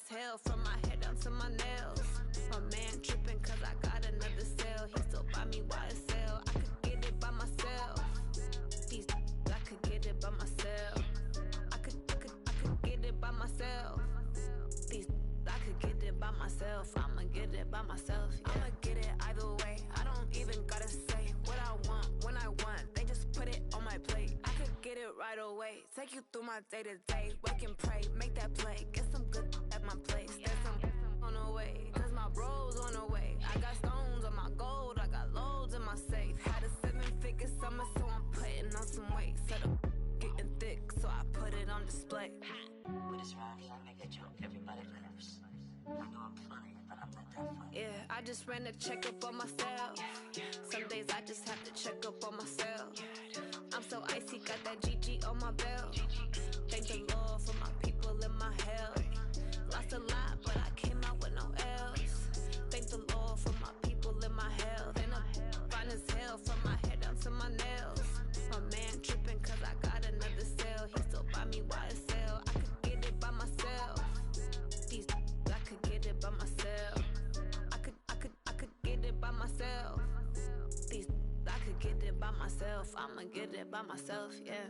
as hell from my head down to my nails. My man tripping cause I got another sale. He still buy me YSL. I could get it by myself. These I could get it by myself. I could get it by myself. These I could get it by myself. I'ma get it by myself. Yeah. I'ma get it either way. I don't even gotta say what I want when I want. They just put it on my plate. I could get it right away. Take you through my day to day. Wake and pray, make that play. Get some good at my place. There's some on the way, cause my bro's on the way. I got stones on my gold. I got loads in my safe. Had a 7-figure summer, so I'm putting on some weight. Set up getting thick, so I put it on display. With this round here, I make a joke everybody laughs. I know I'm funny, but I'm not that funny. Yeah, I just ran a checkup on myself. Some days I just have to check up on myself. I'm so icy, got that GG on my belt. Thank the Lord for my people in my health. Lost a lot, but I came out with no L's. Thank the Lord for my people in my health. And I'm fine as hell from my head down to my nails. My man tripping cause I got another sale. He still buy me YSL. I could get it by myself. These I could get it by myself. I could get it by myself. These I could get it by myself. I'ma get it by myself, yeah.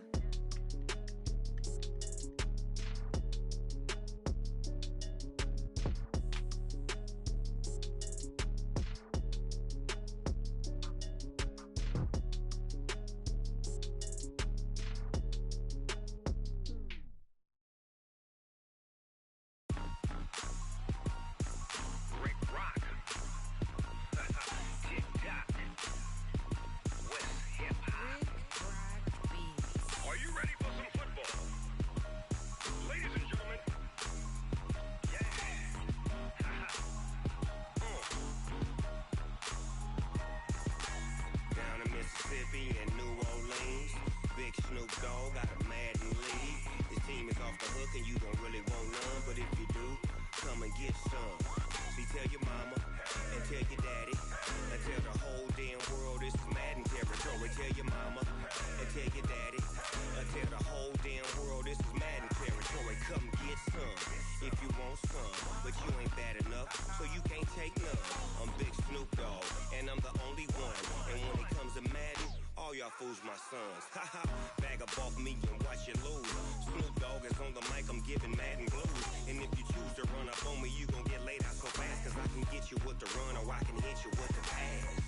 Fools my sons. Haha, bag up off me and watch you lose. Snoop Dogg is on the mic, I'm giving Madden blues. And if you choose to run up on me, you gon' get laid out so fast. Cause I can get you with the run or I can hit you with the pass.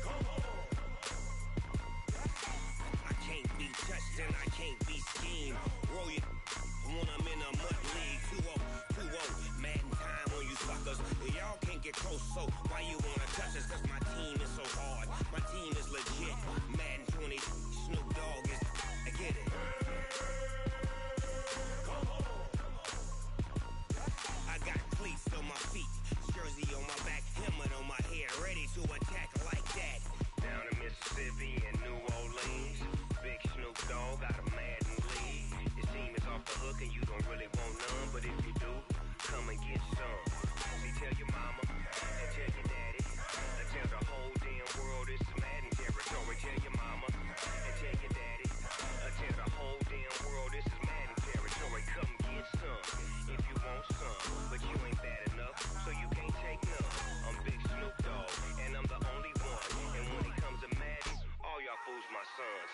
Come on. I can't be touched and I can't be schemed. Roll you when I'm in a mud league. 2-0, Madden time on you suckers. Y'all can't get close, so why you wanna touch us? Cause my team is so hard. My team is legit. Madden 20, Snoop Dogg is. I get it. Come on. I got cleats on my feet, jersey on my back, helmet on my head, ready to attack like that. Down in Mississippi and New Orleans, big Snoop Dogg got a Madden lead. Your team is off the hook and you don't really want none, but if you do, come and get some. See, tell your mama and tell your daddy. Tell the whole damn world this is Madden territory. Tell your mama and tell your daddy. Tell the whole damn world this is Madden territory. Come get some if you want some, but you ain't bad enough, so you can't take none. I'm Big Snoop Dogg, and I'm the only one. And when it comes to Madden, all y'all fools my sons.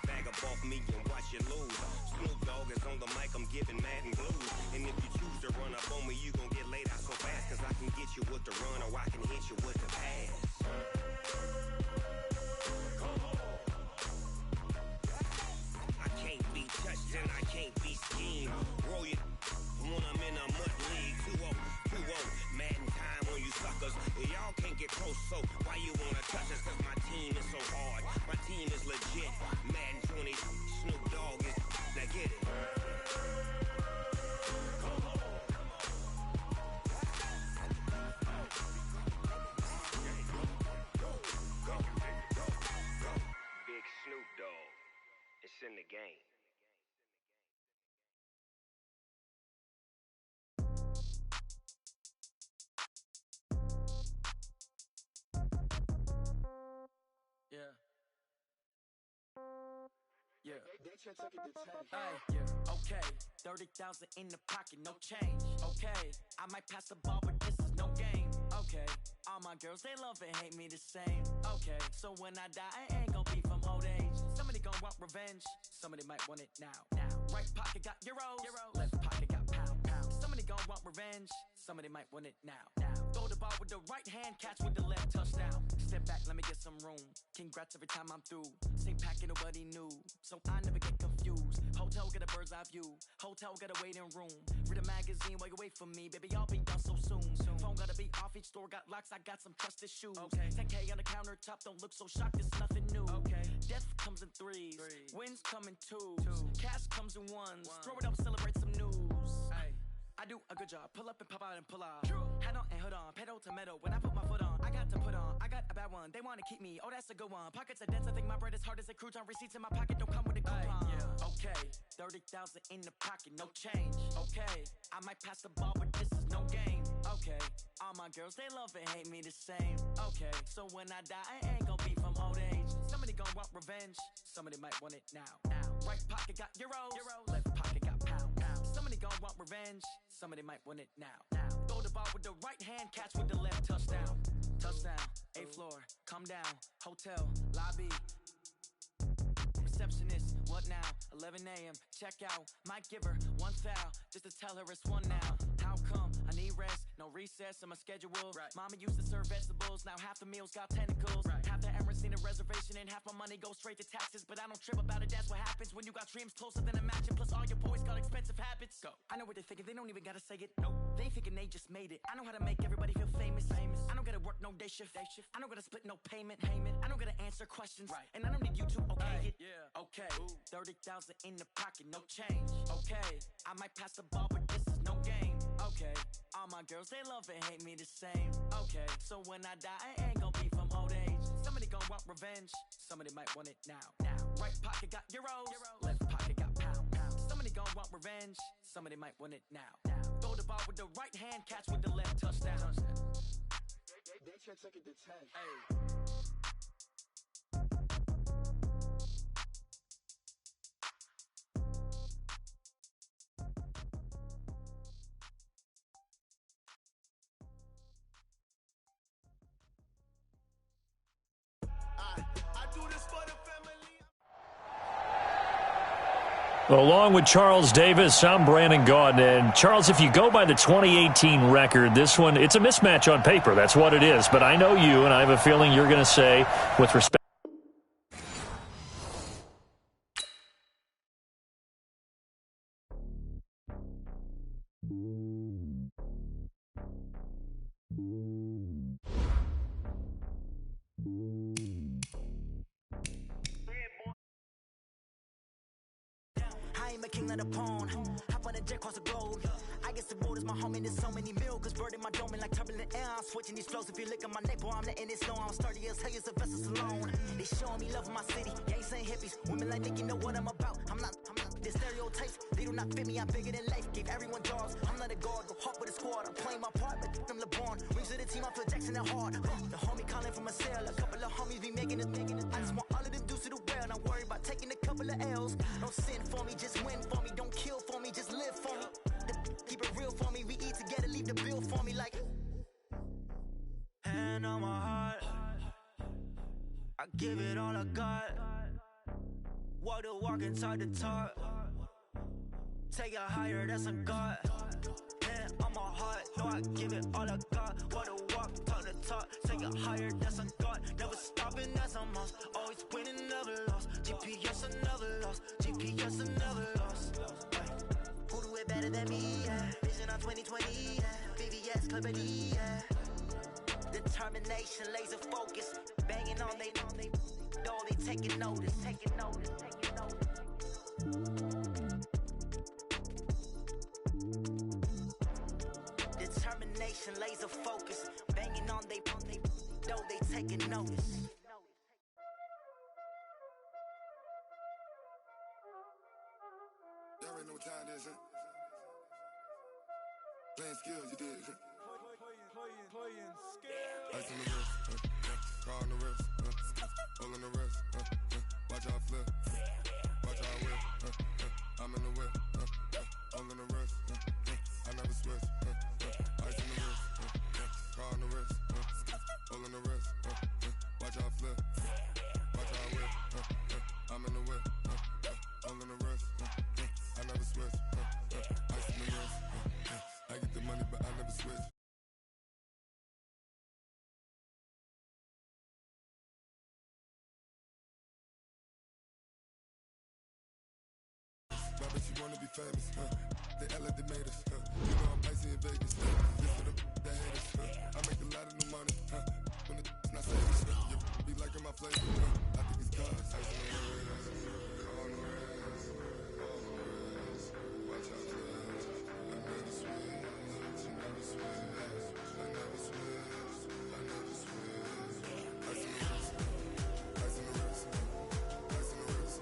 Bag up off me and watch you lose. Snoop Dogg is on the mic, I'm giving Madden blues. And if you choose to run up on me, you gon' get laid out so fast. Cause I can get you with the run or I can hit you with the pass. Come on. I can't be touched and I can't be schemed. Roll you when I'm in a mud league. 2-0, Madden time on you suckers. Y'all can't get close, so why you wanna touch us? Cause my team is so hard. My team is legit. Madden 20, Snoop Dogg is. Now get it. Come on. Big Snoop Dogg. It's in the game. Yeah. Yeah. Yeah, okay, 30,000 in the pocket, no change. Okay, I might pass the ball, but this is no game. Okay, all my girls, they love and hate me the same. Okay, so when I die, I ain't gon' be from old age. Somebody gon' want revenge, somebody might want it now. Right pocket got euros, left pocket got pound. Somebody gon' want revenge, somebody might want it now. Throw the ball with the right hand, catch with the left, touchdown. Step back, let me get some room. Congrats every time I'm through. Same packet, nobody knew, so I never get confused. Hotel get a bird's eye view, hotel got a waiting room. Read a magazine while you wait for me, baby, I'll be done so soon. Phone gotta be off, each store got locks, I got some trusted shoes. 10K on the countertop, don't look so shocked, it's nothing new. Death comes in threes, wins come in twos, cash comes in ones. Throw it up, celebrate some news. I do a good job, pull up and pop out and pull off. Hat on and hood on, pedal to metal. When I put my foot on, I got to put on. I got a bad one, they wanna keep me, oh that's a good one. Pockets are dense, I think my bread is hard as a crouton. Receipts in my pocket don't come with a coupon. Okay, 30,000 in the pocket, no change. Okay, I might pass the ball, but this is no game. Okay, all my girls, they love and hate me the same. Okay, so when I die, I ain't gon' be from old age. Somebody gon' want revenge, somebody might want it now. Right pocket got euros, left pocket got pound. Somebody gon' want revenge, somebody might want it now. Throw the ball with the right hand, catch with the left, touchdown. Touchdown, 8th floor, come down, hotel, lobby. Receptionist, what now? 11 a.m., check out. Might give her one foul, just to tell her it's one now. How come? I need rest, no recess in my schedule. Mama used to serve vegetables, now half the meals got tentacles. Half the Emirates need a reservation and half my money goes straight to taxes. But I don't trip about it, that's what happens when you got dreams closer than a mansion. Plus all your boys got expensive habits. Go. I know what they're thinking, they don't even gotta say it. Nope. They thinking they just made it. I know how to make everybody feel famous. I don't gotta work no day shift. I don't gotta split no payment. I don't gotta answer questions. And I don't need you to okay it. Okay, 30,000 in the pocket, no change. Okay, I might pass the ball, but this is no game. Okay, all my girls, they love and hate me the same. Okay, so when I die, I ain't gon' be from old age. Somebody gon' want revenge, somebody might want it now. Right pocket got euros, left pocket got pound. Somebody gon' want revenge, somebody might want it now. Throw the ball with the right hand, catch with the left, touchdown. They can't take it to 10. Well, along with Charles Davis, I'm Brandon Gaudin. And Charles, if you go by the 2018 record, this one, it's a mismatch on paper. That's what it is. But I know you, and I have a feeling you're going to say, with respect. I ain't a king of the pawn. Hop on a jet across the globe. I guess the road is my home and there's so many milkers burning my dome like turbulent air. I'm switching these flows. If you look at my neck, boy, I'm letting it snow. I'm sturdy as hell, as a vessel alone. They showing me love in my city. Gangs ain't hippies. Women like think you know what I'm about. I'm not. The stereotypes, they do not fit me. I'm bigger than life. Gave everyone jobs. I'm not a guard. Go hard with a squad. I'm playing my part, but them LeBron. Rings to the team. I feel Jackson and hard. The homie calling from a cell. A couple of homies be making it. I just want all of them dudes to do well. Not worry about taking a couple of L's. Don't sin for me, just win for me. Don't kill for me, just live for me. Keep it real for me. We eat together, leave the bill for me like. Hand on my heart, I give it all I got. Walk the walk and talk the talk. Take it higher, that's a God. Hand on my heart, no, I give it all I got. Walk the walk, talk the talk. Take it higher, that's a God. Never stopping, that's a must. Always winning, never lost. GPS, I never lost. GPS, I never lost. Who do it better than me? Yeah. Vision on 2020. Yeah. VVS, Clippity. Yeah. Determination, laser focus. Banging on they know they taking notice. Taking notice. Taking notice. Determination, laser focus. Banging on they know they taking notice. There ain't no time, this it. Playing skills, you did. Playing skills. Ice on the wrist, car on the wrist, hole in the wrist, watch out flip. Watch how I whip. I'm in the whip. All in the wrist. I never switch. Ice in the wrist. Car on the wrist. All in the wrist. Watch how I flip. Watch how I whip. I'm in the whip. All in the wrist. I never switch. Ice in the wrist. I get the money, but I never switch. My bitch, you wanna be famous, They LA, they made us, You know I'm icy in Vegas, This for the that hate us, I make a lot of new money, When it's not famous, You be liking my flavor, I think it's cause ice on the wrist, on the wrist, watch out for this. I never switch, I never switch, I never switch, I never switch. Ice on the wrist, ice on the wrist, ice on the wrist, ice on the wrist.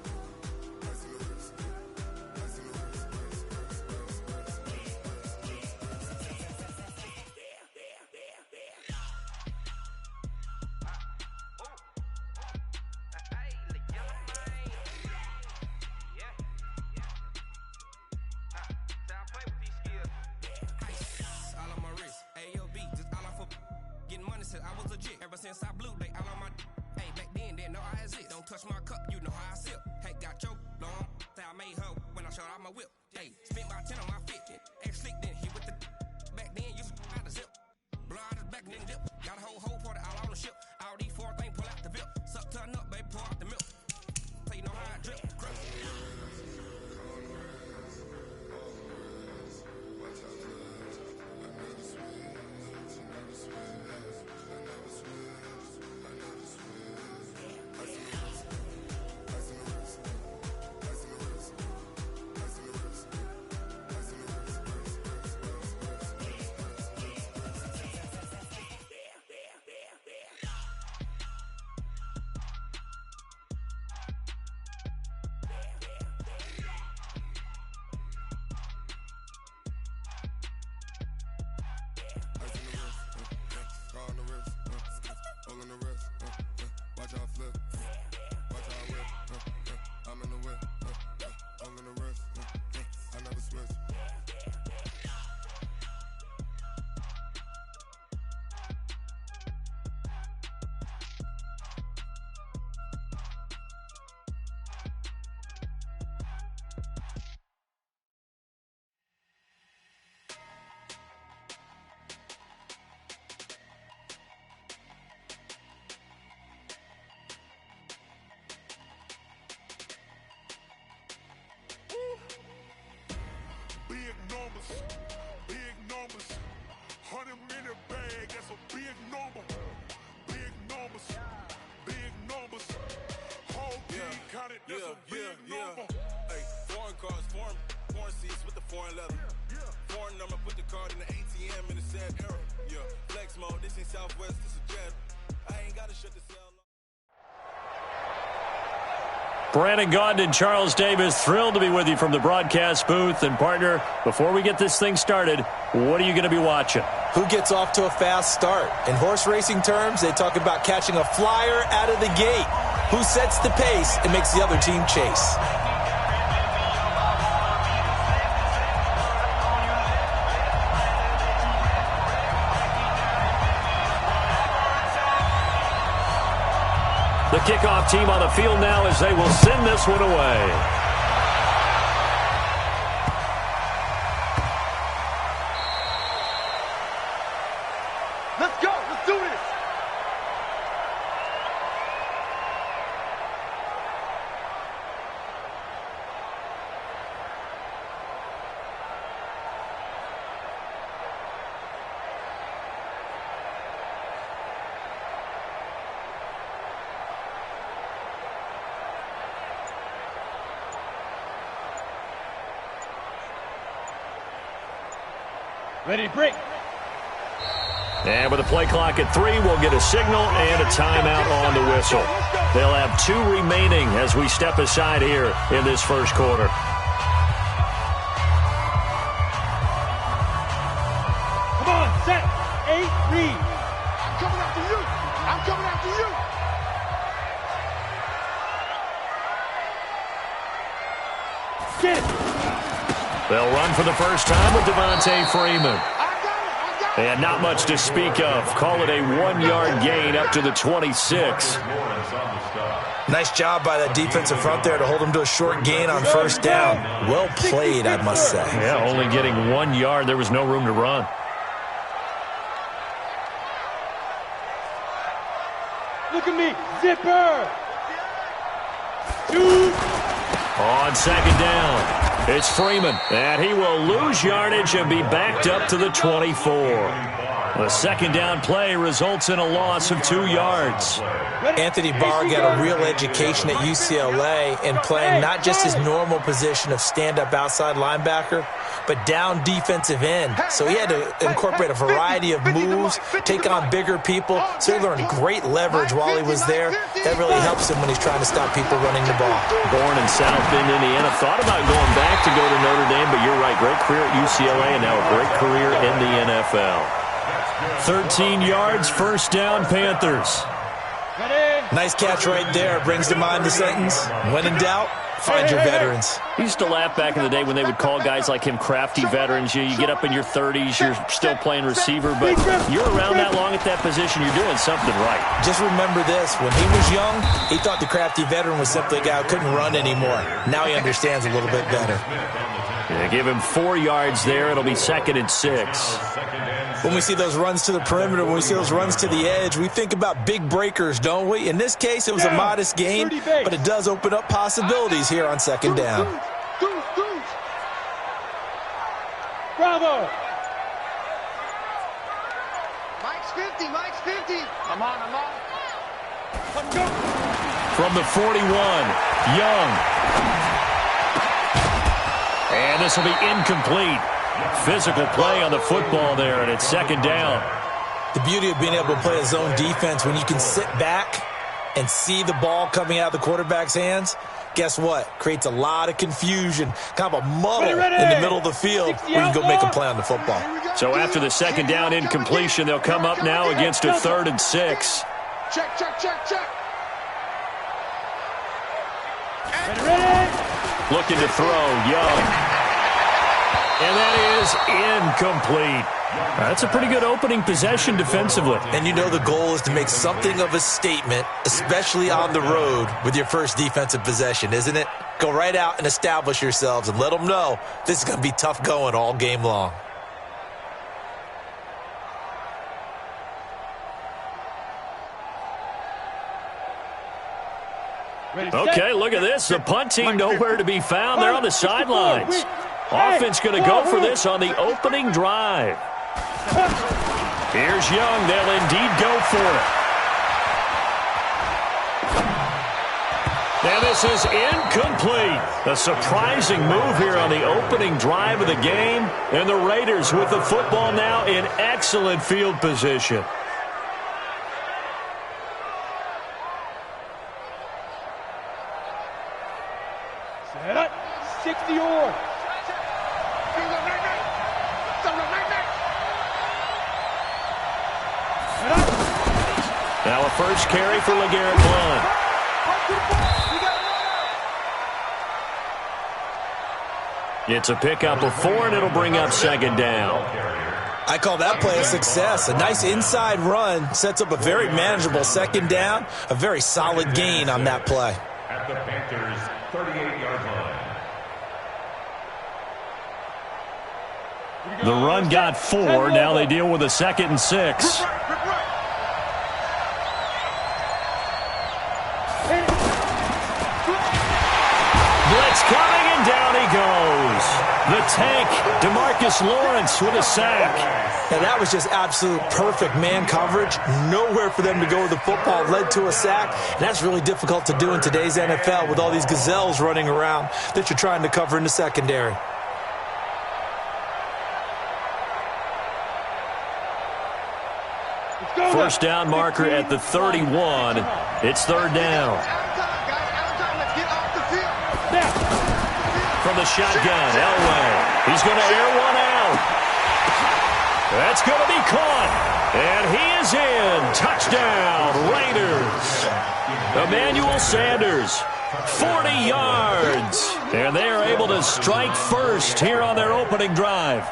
I was legit ever since I blew they all on my hey back then didn't know I exist. Don't touch my cup, you know how I sip. Hey, got your long say I made her when I showed out my whip. Hey, spent about 10 on my fit. Ex slick then he with the back then used to out the zip. Blow out his back then dip. Got a whole party all on the ship. All these four things pull out the VIP. Suck turn up, baby, pour out the milk. So you know how I drip. Crush. Watch out for this. I never switch, I never switch. Watch how I flip, watch how I whip, I'm in the whip, all in the wrist, I never switch. Big numbers, 100-minute bag, that's a big number. Big numbers, whole team counted, that's a big number. Hey, foreign cars, foreign seats with the foreign leather. Foreign number, put the card in the ATM in the sad era. Yeah, flex mode, this ain't Southwest, this is Jet. I ain't gotta shut the cell. Brandon Gaudin and Charles Davis, thrilled to be with you from the broadcast booth. And, partner, before we get this thing started, what are you going to be watching? Who gets off to a fast start? In horse racing terms, they talk about catching a flyer out of the gate. Who sets the pace and makes the other team chase? The kickoff team on the field now as they will send this one away. Let's go, let's do this. Ready to break. And with a play clock at 3, we'll get a signal and a timeout on the whistle. They'll have 2 remaining as we step aside here in this first quarter. Come on, set, 8, lead. I'm coming after you. I'm coming after you. Get it. They'll run for the first time with Devontae Freeman. And not much to speak of. Call it a 1-yard gain up to the 26. Nice job by that defensive front there to hold him to a short gain on first down. Well played, I must say. Yeah, only getting 1 yard. There was no room to run. Look at me. Zipper. Shoot. On second down, it's Freeman, and he will lose yardage and be backed up to the 24. The second down play results in a loss of 2 yards. Anthony Barr got a real education at UCLA in playing not just his normal position of stand-up outside linebacker, but down defensive end. So he had to incorporate a variety of moves, take on bigger people. So he learned great leverage while he was there. That really helps him when he's trying to stop people running the ball. Born in South Bend, Indiana. Thought about going back to go to Notre Dame, but you're right. Great career at UCLA and now a great career in the NFL. 13 yards, first down, Panthers. Nice catch right there. Brings to mind the sentence, when in doubt, find your veterans. I used to laugh back in the day when they would call guys like him crafty veterans. You get up in your 30s, you're still playing receiver, but you're around that long at that position, you're doing something right. Just remember this. When he was young, he thought the crafty veteran was simply a guy who couldn't run anymore. Now he understands a little bit better. Yeah, give him 4 yards there. It'll be 2nd and 6. When we see those runs to the perimeter, when we see those runs to the edge, we think about big breakers, don't we? In this case, it was a modest gain, but it does open up possibilities here on second down. Bravo. Mike's 50, Mike's 50. I'm on. Let's go. From the 41, Young. And this will be incomplete. Physical play on the football there, and it's second down. The beauty of being able to play a zone defense when you can sit back and see the ball coming out of the quarterback's hands, guess what? Creates a lot of confusion, kind of a muddle in the middle of the field where you can go make a play on the football. So after the second down incompletion, they'll come up now against a 3rd and 6. Check. Looking to throw, Young. And that is incomplete. That's a pretty good opening possession defensively. And you know the goal is to make something of a statement, especially on the road with your first defensive possession, isn't it? Go right out and establish yourselves and let them know this is going to be tough going all game long. Okay, look at this. The punt team nowhere to be found. They're on the sidelines. Offense going to go for this on the opening drive. Here's Young. They'll indeed go for it. And this is incomplete. A surprising move here on the opening drive of the game. And the Raiders with the football now in excellent field position. Set up. 60-yard. Now a first carry for LeGarrette Blount. It's a pickup of 4, and it'll bring up second down. I call that play a success. A nice inside run sets up a very manageable second down. A very solid gain on that play. At the Panthers' 38-yard line. The run got 4. Now they deal with a 2nd and 6. Blitz coming, and down he goes. The tank, DeMarcus Lawrence with a sack. And that was just absolute perfect man coverage. Nowhere for them to go with the football. Led to a sack. And that's really difficult to do in today's NFL with all these gazelles running around that you're trying to cover in the secondary. First down marker at the 31. It's 3rd down. From the shotgun, Elway. He's going to air one out. That's going to be caught. And he is in. Touchdown, Raiders. Emmanuel Sanders, 40 yards. And they are able to strike first here on their opening drive.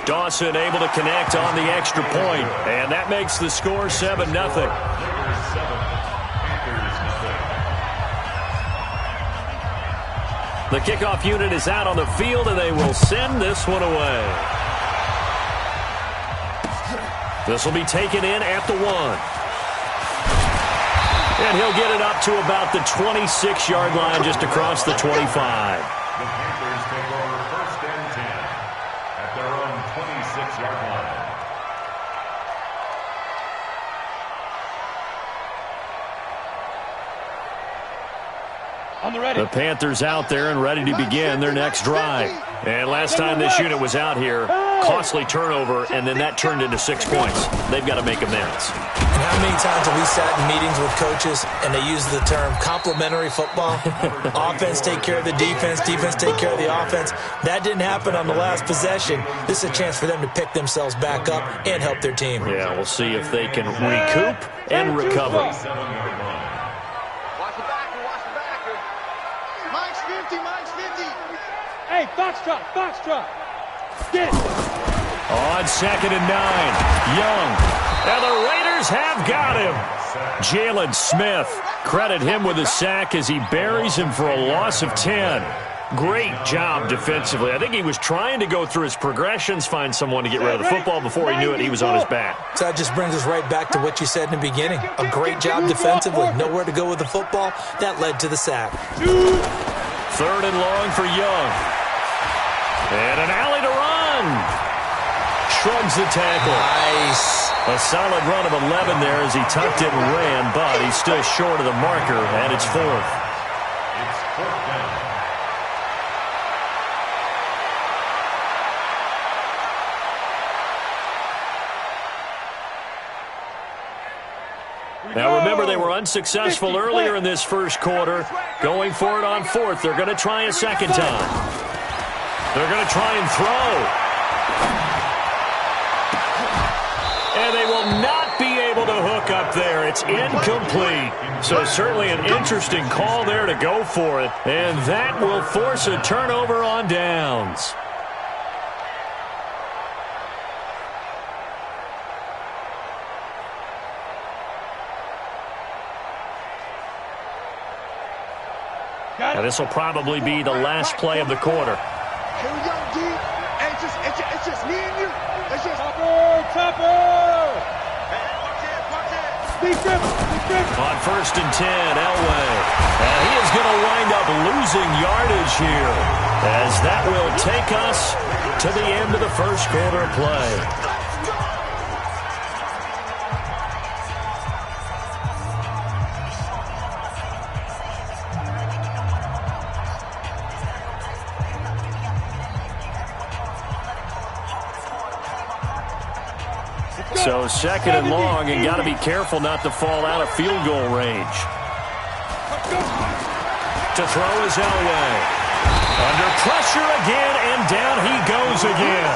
Dawson able to connect on the extra point, and that makes the score 7-0. The kickoff unit is out on the field, and they will send this one away. This will be taken in at the 1. And he'll get it up to about the 26-yard line just across the 25. The Panthers take over 1st and 10 at their own 26-yard line. The Panthers out there and ready to begin their next drive. And last time this unit was out here, costly turnover, and then that turned into 6 points. They've got to make amends. And how many times have we sat in meetings with coaches and they use the term complementary football? Offense take care of the defense, defense take care of the offense. That didn't happen on the last possession. This is a chance for them to pick themselves back up and help their team. Yeah, we'll see if they can recoup and recover. Hey, Foxtrot, Foxtrot. Get it. On 2nd and 9, Young. And the Raiders have got him. Jalen Smith, credit him with a sack as he buries him for a loss of 10. Great job defensively. I think he was trying to go through his progressions, find someone to get rid of the football. Before he knew it, he was on his back. So that just brings us right back to what you said in the beginning. A great job defensively. Nowhere to go with the football. That led to the sack. 3rd and long for Young. And an alley to run. Shrugs the tackle. Nice. A solid run of 11 there as he tucked it and ran, but he's still short of the marker, and it's 4th. It's 4th down. Now remember, they were unsuccessful earlier in this first quarter. Going for it on 4th. They're going to try a second time. They're going to try and throw. And they will not be able to hook up there. It's incomplete. So certainly an interesting call there to go for it. And that will force a turnover on downs. Now this will probably be the last play of the quarter. Here we go, D. Hey, it's just me and you. It's just Topper. On 1st and 10, Elway. And he is going to wind up losing yardage here, as that will take us to the end of the first quarter of play. So 2nd and long, and got to be careful not to fall out of field goal range. To throw is Elway. Under pressure again, and down he goes again.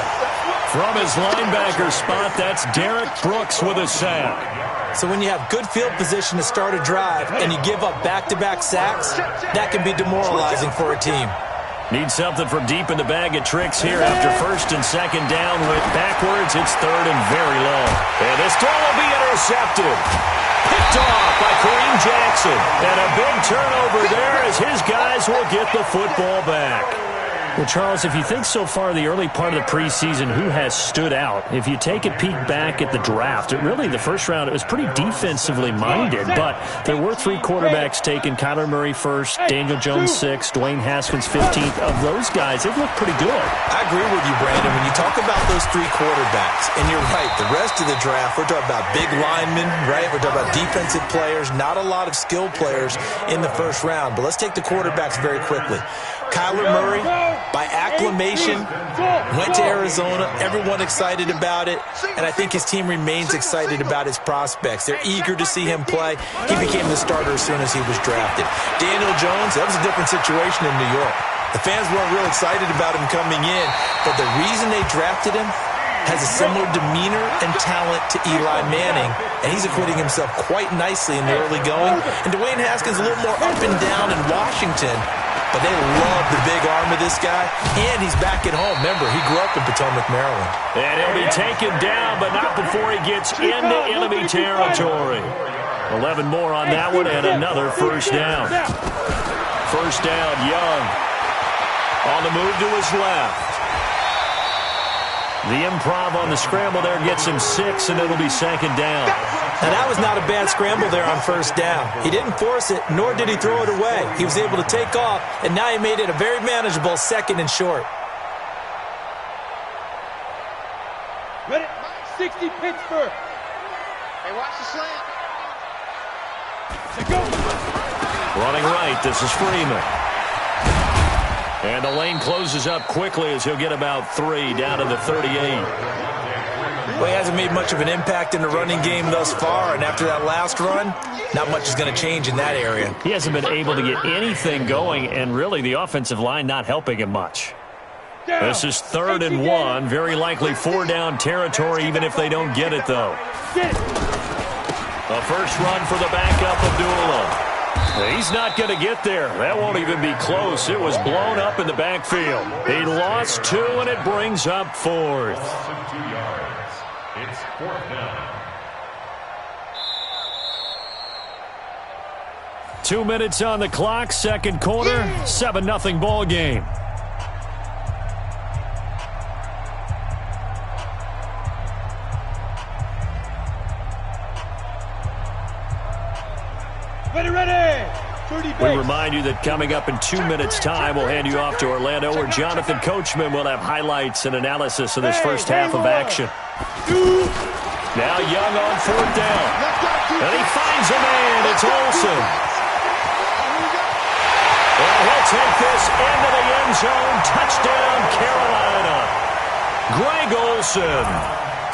From his linebacker spot, that's Derek Brooks with a sack. So when you have good field position to start a drive and you give up back-to-back sacks, that can be demoralizing for a team. Need something from deep in the bag of tricks here after 1st and 2nd down. Went backwards. It's 3rd and very long. And this throw will be intercepted. Picked off by Kareem Jackson. And a big turnover there as his guys will get the football back. Well, Charles, if you think so far the early part of the preseason, who has stood out? If you take a peek back at the draft, the first round, it was pretty defensively minded, but there were 3 quarterbacks taken. Kyler Murray 1st, Daniel Jones 6th, Dwayne Haskins 15th. Of those guys, they've looked pretty good. I agree with you, Brandon. When you talk about those 3 quarterbacks, and you're right, the rest of the draft, we're talking about big linemen, right? We're talking about defensive players, not a lot of skilled players in the first round. But let's take the quarterbacks very quickly. Kyler Murray, by acclamation, went to Arizona. Everyone excited about it. And I think his team remains excited about his prospects. They're eager to see him play. He became the starter as soon as he was drafted. Daniel Jones, that was a different situation in New York. The fans weren't real excited about him coming in, but the reason they drafted him has a similar demeanor and talent to Eli Manning, and he's acquitting himself quite nicely in the early going. And Dwayne Haskins a little more up and down in Washington, but they love the big arm of this guy, and he's back at home. Remember, he grew up in Potomac, Maryland. And he'll be taken down, but not before he gets into enemy territory. 11 more on that one, and another first down. First down, Young. On the move to his left. The improv on the scramble there gets him 6, and it'll be second down. Now, that was not a bad scramble there on first down. He didn't force it, nor did he throw it away. He was able to take off, and now he made it a very manageable second and short. Ready? 60 Pittsburgh. Hey, watch the slant. Let's go. Running right, this is Freeman. And the lane closes up quickly as he'll get about 3 down to the 38. Well, he hasn't made much of an impact in the running game thus far, and after that last run, not much is going to change in that area. He hasn't been able to get anything going, and really the offensive line not helping him much. This is 3rd and 1, very likely 4-down territory, even if they don't get it, though. A first run for the backup, Abdullah. He's not going to get there. That won't even be close. It was blown up in the backfield. He lost 2, and it brings up 4th. Loss of 2 yards. It's 4th down. 2 minutes on the clock, second quarter, 7-0 ball game. We remind you that coming up in 2 minutes' time, we'll hand you off to Orlando, where Jonathan Coachman will have highlights and analysis of this first half of action. Now Young on 4th down. And he finds a man. It's Olsen. And he'll take this into the end zone. Touchdown, Carolina. Greg Olsen,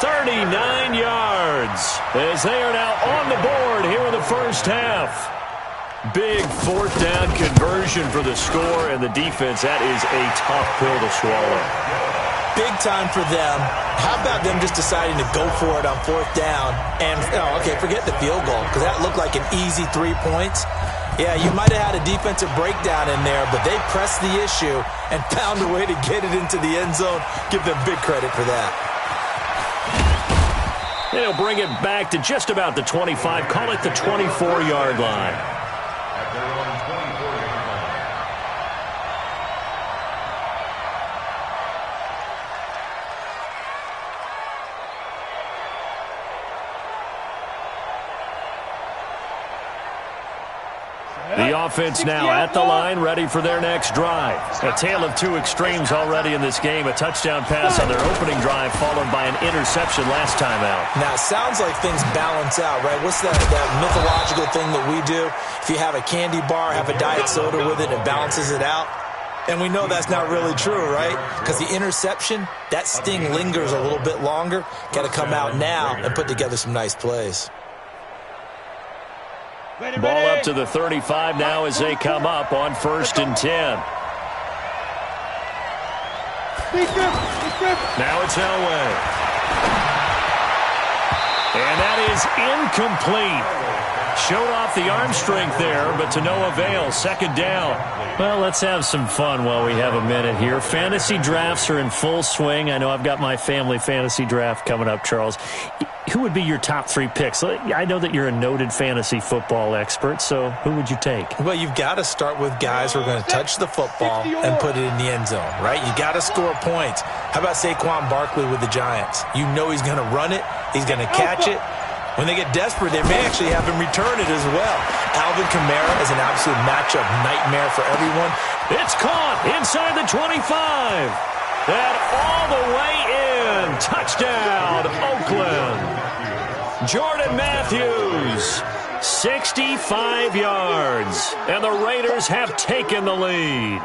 39 yards, as they are now on the board here in the first half. Big 4th down conversion for the score, and the defense, that is a tough pill to swallow. Big time for them. How about them just deciding to go for it on 4th down? And, forget the field goal, because that looked like an easy 3 points. Yeah, you might have had a defensive breakdown in there, but they pressed the issue and found a way to get it into the end zone. Give them big credit for that. And he'll bring it back to just about the 25, call it the 24-yard line. At their own 24-yard line. The offense now at the line, ready for their next drive. A tale of 2 extremes already in this game. A touchdown pass on their opening drive, followed by an interception last time out. Now, it sounds like things balance out, right? What's that mythological thing that we do? If you have a candy bar, have a diet soda with it, it balances it out. And we know that's not really true, right? Because the interception, that sting lingers a little bit longer. Got to come out now and put together some nice plays. Ball up to the 35 now as they come up on 1st and 10. Now it's Elway. And that is incomplete. Showed off the arm strength there, but to no avail. Second down. Well, let's have some fun while we have a minute here. Fantasy drafts are in full swing. I know I've got my family fantasy draft coming up, Charles. Who would be your top 3 picks? I know that you're a noted fantasy football expert, so who would you take? Well, you've got to start with guys who are going to touch the football and put it in the end zone, right? You got to score points. How about Saquon Barkley with the Giants? You know he's going to run it. He's going to catch it. When they get desperate, they may actually have him return it as well. Alvin Kamara is an absolute matchup nightmare for everyone. It's caught inside the 25. And all the way in. Touchdown, Oakland. Jordan Matthews, 65 yards. And the Raiders have taken the lead.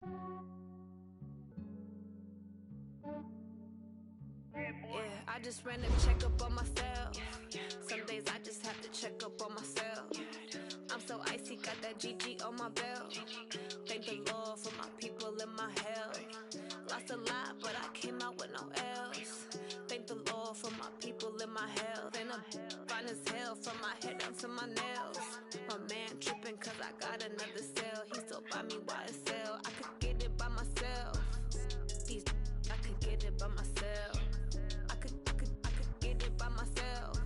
Yeah, I just ran a checkup on myself. Some days I just have to check up on myself. I'm so icy, got that GG on my belt. Thank the Lord for my people in my health. Lost a lot, but I came out with no else. Thank the Lord for my people in my health. And I'm fine as hell from my head down to my nails. My man tripping cause I got another cell. He still buy me YSL. I could get it by myself. These I could get it by myself. I could get it by myself.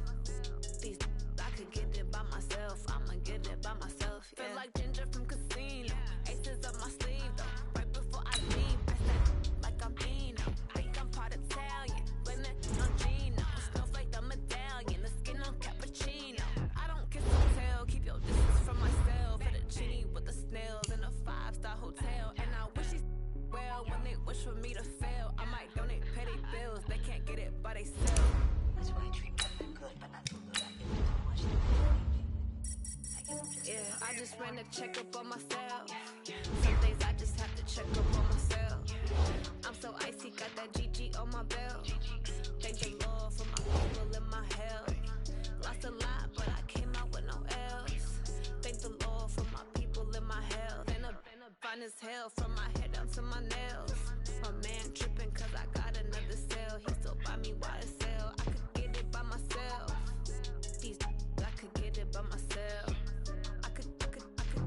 These I could get it by myself. I'ma get it by myself. Yeah. Feel like Ginger from Casino. Aces up my sleeve though. Right before I leave, I said like I'm Dino. Think I'm part Italian. Blending on Gino. Smells like the medallion. The skin on cappuccino. I don't kiss and tell. Keep your distance from myself. Fettuccine with the snails in a 5-star hotel. And I wish he's well when they wish for me to fail. I might donate petty bills. They can't get it by themselves. That's why I treat women good, but not too good. I give them too much to do. Yeah, I just ran a checkup on myself. Some days I just have to check up on myself. I'm so icy, got that GG on my belt. Thank the Lord for my people in my health. Lost a lot, but I came out with no else. Thank the Lord for my people in my health. And I'm fine as hell from my head down to my nails. My man tripping cause I got another cell. He still buy me YSL. I could get it by myself. These I could get it by myself. I could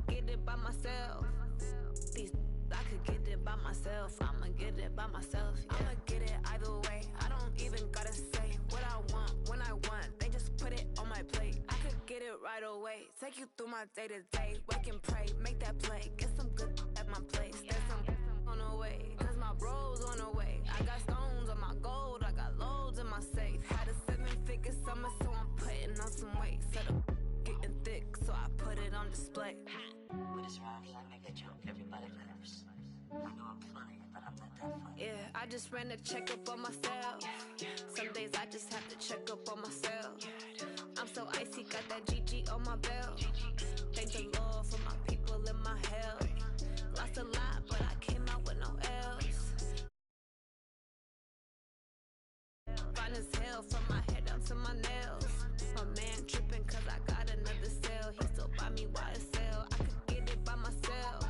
get it by myself. These I could get it by myself. I'ma get it by myself. Yeah. I'ma get it either way. I don't even gotta say what I want when I want. They just put it on my plate. I could get it right away. Take you through my day to day. Wake and pray, make that play. Get some good at my place. There's some on the way. Cause my bro's on the way. I got stones on my gold. I got loads in my safe. Had a 7-figure summer, so I'm putting on some weight. Set up getting thick, so I put it on display. With his rhymes, I make a joke, everybody laughs. I know I'm funny, but I'm not that funny. Yeah, I just ran a checkup on myself. Some days I just have to check up on myself. I'm so icy, got that GG on my belt. Thank the Lord for my people in my health. Lost a lot, but I came out with no else. Fine as hell from my head down to my nails. My man tripping cause I got another cell. He still buy me YSL. I could get it by myself.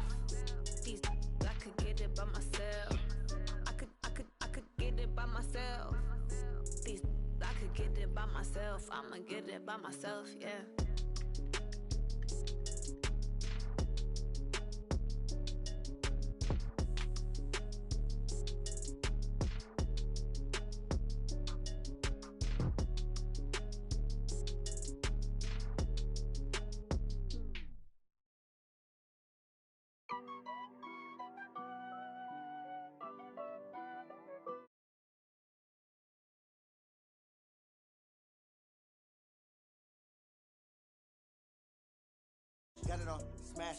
These I could get it by myself. I could get it by myself. These I could get it by myself. I'ma get it by myself, yeah. Got it on smash,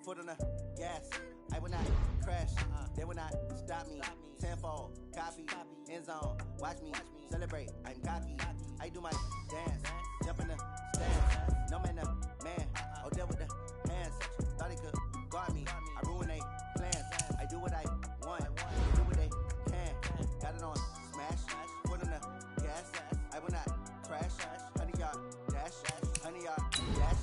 foot on the gas. I will not crash, they will not stop me. Tenfold, copy, end zone, watch me celebrate. I'm cocky, I do my dance, jump in the stands. No man, the man, oh deal with the hands. Thought he could guard me, I ruin they plans. I do what I want, they do what they can. Got it on smash, foot on the gas. I will not crash, 100-yard dash, 100-yard dash.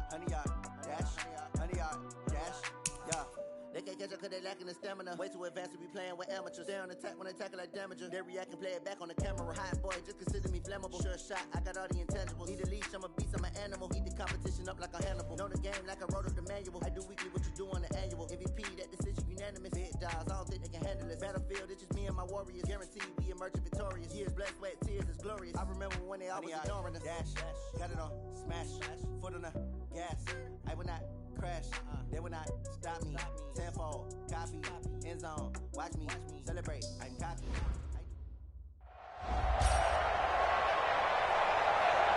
100-yard dash, 100-yard dash, yeah. They can't catch up cause they lacking the stamina. Way too advanced to be playing with amateurs. They on attack when they tackle like damager. They react and play it back on the camera. Hot boy, just consider me flammable. Sure shot, I got all the intangibles. Need a leash, I'm a beast, I'm an animal. Heat the competition up like a Hannibal. Know the game like I wrote up the manual. I do weekly what you do on the annual. MVP, that decision unanimous. Big dials, I don't think they can handle this. Battlefield, it's just me and my warriors. Guaranteed we emerge victorious. Years, blood, sweat, tears, it's glorious. I remember when they always ignoring us. Dash, got it on smash, foot on the gas. I will not crash, they will not stop me. Tenfold, copy, end zone, watch me celebrate. I'm cocky.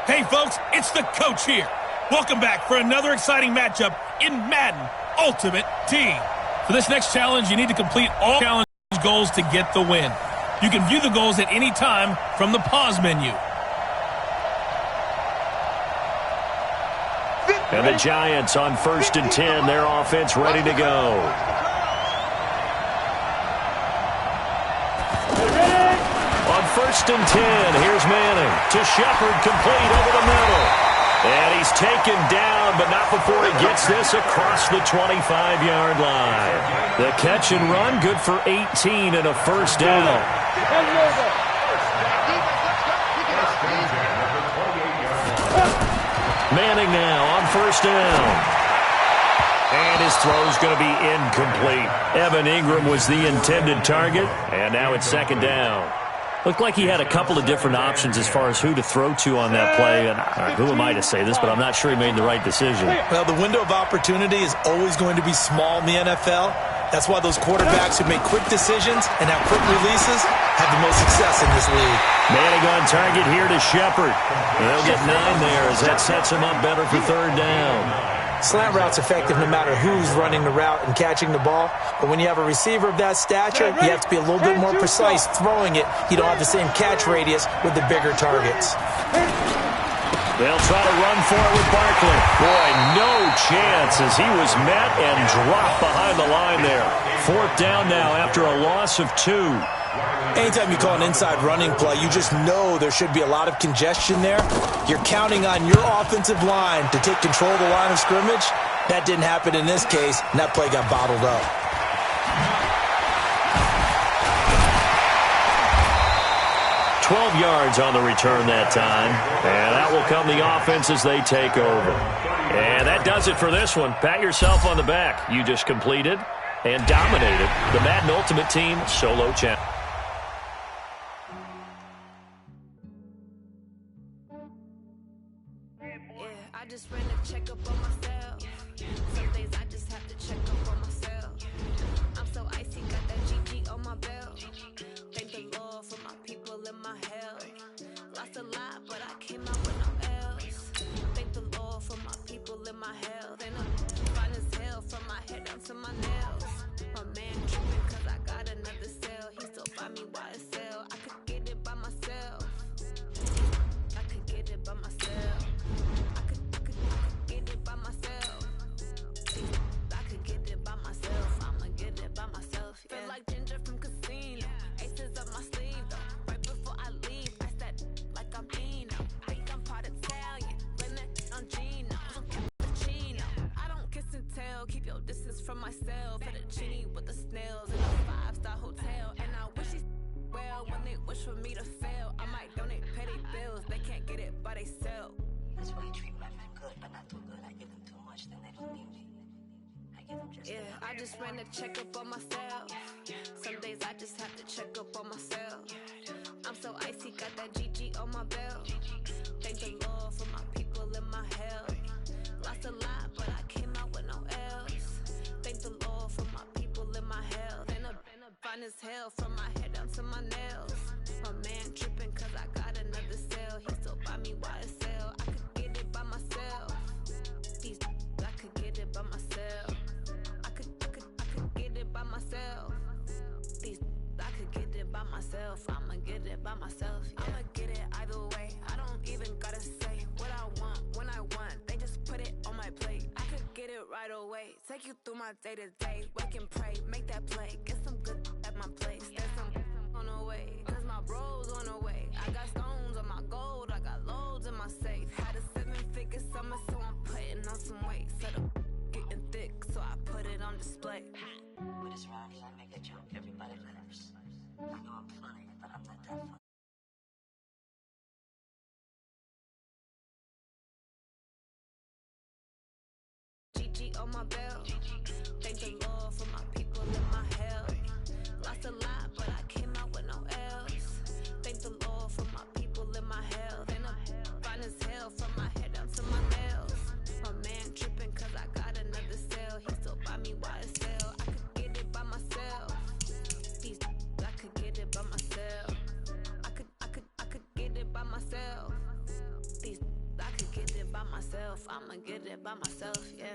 Hey folks, it's the coach here. Welcome back for another exciting matchup in Madden Ultimate Team. For this next challenge, you need to complete all challenge goals to get the win. You can view the goals at any time from the pause menu. And the Giants on 1st and 10, their offense ready to go. On 1st and 10, here's Manning to Shepard, complete over the middle. And he's taken down, but not before he gets this across the 25-yard line. The catch and run, good for 18 and a first down. Manning now on 1st down. And his throw's going to be incomplete. Evan Ingram was the intended target, and now it's 2nd down. Looked like he had a couple of different options as far as who to throw to on that play. And who am I to say this, but I'm not sure he made the right decision. Well, the window of opportunity is always going to be small in the NFL. That's why those quarterbacks who make quick decisions and have quick releases have the most success in this league. Manning on target here to Shepard. They'll get 9 there as that sets him up better for 3rd down. Slant route's effective no matter who's running the route and catching the ball. But when you have a receiver of that stature, you have to be a little bit more precise throwing it. You don't have the same catch radius with the bigger targets. They'll try to run for it with Barkley. Boy, no chance as he was met and dropped behind the line there. 4th down now after a loss of 2. Anytime you call an inside running play, you just know there should be a lot of congestion there. You're counting on your offensive line to take control of the line of scrimmage. That didn't happen in this case, and that play got bottled up. Yards on the return that time. And that will come the offense as they take over. And that does it for this one. Pat yourself on the back. You just completed and dominated the Madden Ultimate Team Solo Challenge. I just ran a checkup on myself. Some days I just have to check up on myself. I'm so icy, got that GG on my belt. Thank the Lord for my people and my health. Lost a lot, but I came out with no else. Thank the Lord for my people and my health. And I'm fine as hell from my head down to my nails. My man tripping cause I got another cell. He still find me YSL. I could get it by myself. I could get it by myself. I could get it by myself. I could get it by myself. I'ma get it by myself. Yeah. Feel like Ginger from Casino. Aces up my sleeve though. Right before I leave, I said like I'm Dino. Think I'm part Italian. Blame that on Gino. I'm cappuccino. I don't kiss and tell. Keep your distance from myself. Fettuccine with the snails in a 5-star hotel. And I wish he's well when they wish for me to fail. I might donate petty bills. They can't get it by themselves. That's why you treat my men good, but not too good. I give them too much, then they don't need me. I give them just enough. I just ran a checkup on myself. Some days I just have to check up on myself. I'm so icy, got that GG on my belt. Thank the Lord for my people and my health. Lost a lot, but I came out with no else. Thank the Lord for my people and my health. And I'm fine as hell from my head down to my nails. My man tripping cause I got another cell. He still buy me YSL. I could get it by myself. I could get it by myself. I could get it by myself. I could get it by myself. I'ma get it by myself. Yeah. I'ma get it either way. I don't even gotta say what I want when I want. They just put it on my plate. I could get it right away. Take you through my day to day. Wake and pray, make that play. Get some good at my place. There's some on the way, cause my bros on the way. I got stones on my gold. I got loads in my safe. Had a 7-figure summer, so I'm putting on some weight. Set up getting thick, so I put it on display. With this round, I make a joke, everybody laughs. I know I'm funny, but I'm not that funny. GG on my belt. Thank the Lord for my people and my health. Lost a lot, but I came out with no else. Thank the Lord for my people and my health. And I'm fine as hell from my head down to my nails. My man tripping cause I got another cell. He still buy me YSL. I could get it by myself. I could get it by myself. I could get it by myself. I could get it by myself. I'ma get it by myself, yeah.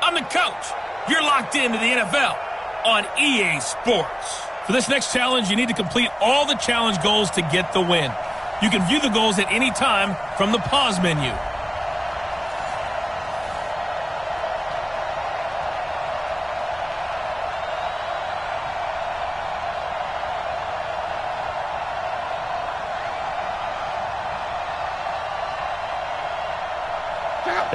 I'm the coach. You're locked into the NFL on EA Sports. For this next challenge, you need to complete all the challenge goals to get the win. You can view the goals at any time from the pause menu.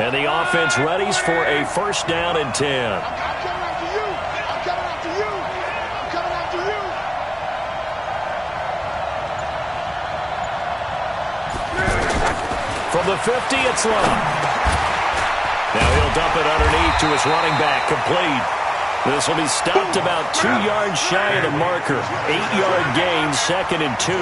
And the offense readies for a first down and 10. I'm coming after you. I'm coming after you. I'm coming after you. From the 50, it's Long. Now he'll dump it underneath to his running back, complete. This will be stopped about 2 yards shy of the marker. 8-yard gain, 2nd and 2.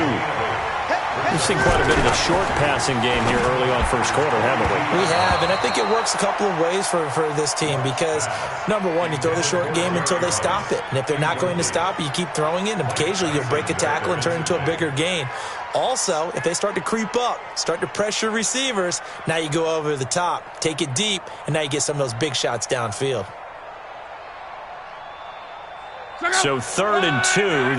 We've seen quite a bit of a short passing game here early on first quarter, haven't we? We have, and I think it works a couple of ways for this team because, number one, you throw the short game until they stop it. And if they're not going to stop it, you keep throwing it, and occasionally you'll break a tackle and turn it into a bigger gain. Also, if they start to creep up, start to pressure receivers, now you go over the top, take it deep, and now you get some of those big shots downfield. So 3rd and